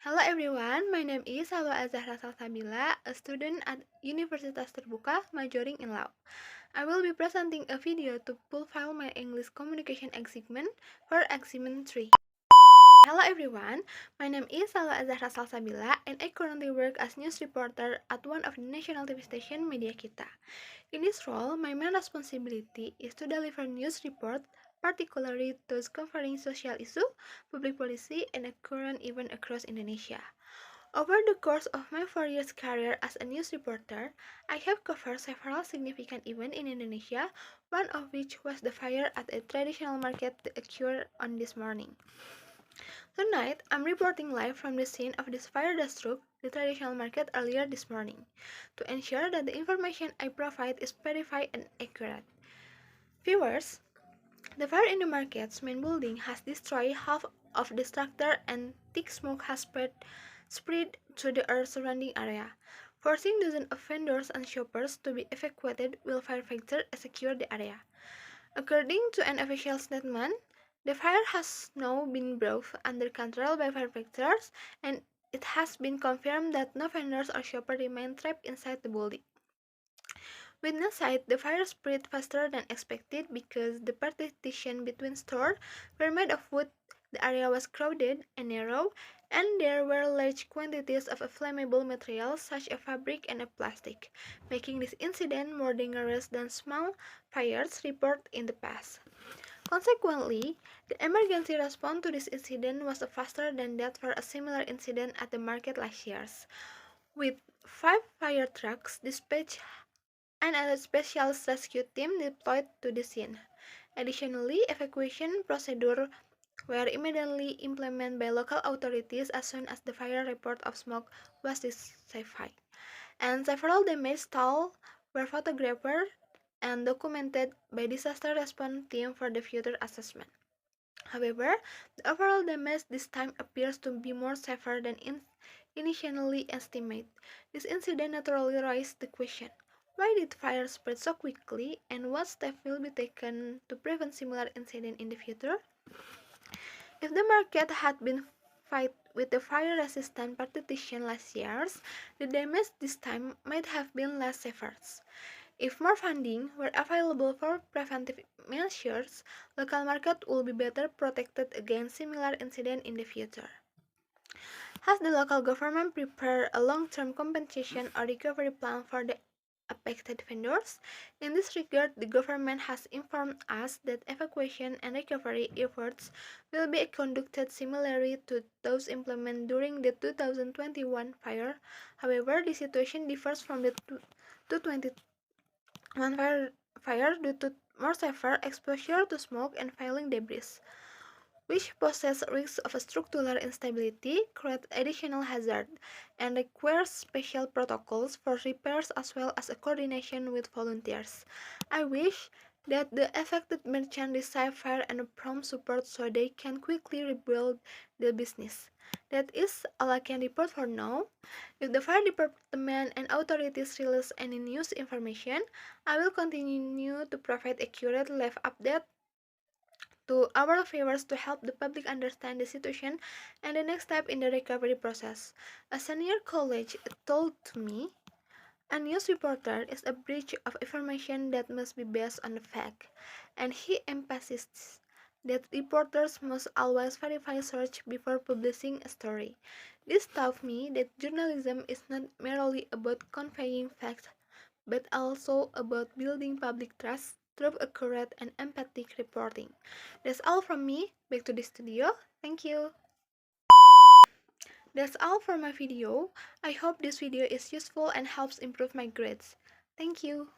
Hello everyone, my name is Salwa Azahra Salsabila, a student at Universitas Terbuka majoring in law. I will be presenting a video to fulfill my English communication assignment for assignment 3. Hello everyone, my name is Salwa Azahra Salsabila and I currently work as news reporter at one of the national TV station Media Kita. In this role, my main responsibility is to deliver news reports, particularly those covering social issues, public policy, and a current event across Indonesia. Over the course of my 4 years career as a news reporter, I have covered several significant events in Indonesia, one of which was the fire at a traditional market that occurred on this morning. Tonight, I'm reporting live from the scene of this fire that struck the traditional market earlier this morning, to ensure that the information I provide is verified and accurate. Viewers, the fire in the market's main building has destroyed half of the structure and thick smoke has spread to the earth surrounding area, forcing dozens of vendors and shoppers to be evacuated while firefighters secure the area. According to an official statement, the fire has now been brought under control by firefighters, and it has been confirmed that no vendors or shoppers remain trapped inside the building. Witness said the fire spread faster than expected because the partition between stores were made of wood, the area was crowded and narrow, and there were large quantities of flammable materials such as fabric and plastic, making this incident more dangerous than small fires reported in the past. Consequently, the emergency response to this incident was faster than that for a similar incident at the market last year, with 5 fire trucks dispatched and a special rescue team deployed to the scene. Additionally, evacuation procedures were immediately implemented by local authorities as soon as the fire report of smoke was deciphered, and several damaged stalls were photographed and documented by disaster response team for the future assessment. However, the overall damage this time appears to be more severe than initially estimated. This incident naturally raised the question: why did fire spread so quickly, and what steps will be taken to prevent similar incidents in the future? If the market had been fight with the fire-resistant partition last year, the damage this time might have been less severe. If more funding were available for preventive measures, local market would be better protected against similar incidents in the future. Has the local government prepared a long-term compensation or recovery plan for the affected vendors? In this regard, the government has informed us that evacuation and recovery efforts will be conducted similarly to those implemented during the 2021 fire. However, the situation differs from the 2021 fire due to more severe exposure to smoke and falling debris, which poses risks of structural instability, create additional hazard, and requires special protocols for repairs as well as a coordination with volunteers. I wish that the affected merchants receive fair and prompt support so they can quickly rebuild their business. That is all I can report for now. If the fire department and authorities release any news information, I will continue to provide accurate live updates to our viewers to help the public understand the situation and the next step in the recovery process. A senior colleague told me, a news reporter is a bridge of information that must be based on the fact, and he emphasized that reporters must always verify sources before publishing a story. This taught me that journalism is not merely about conveying facts, but also about building public trust through accurate and empathic reporting. That's all from me. Back to the studio. Thank you. That's all for my video. I hope this video is useful and helps improve my grades. Thank you.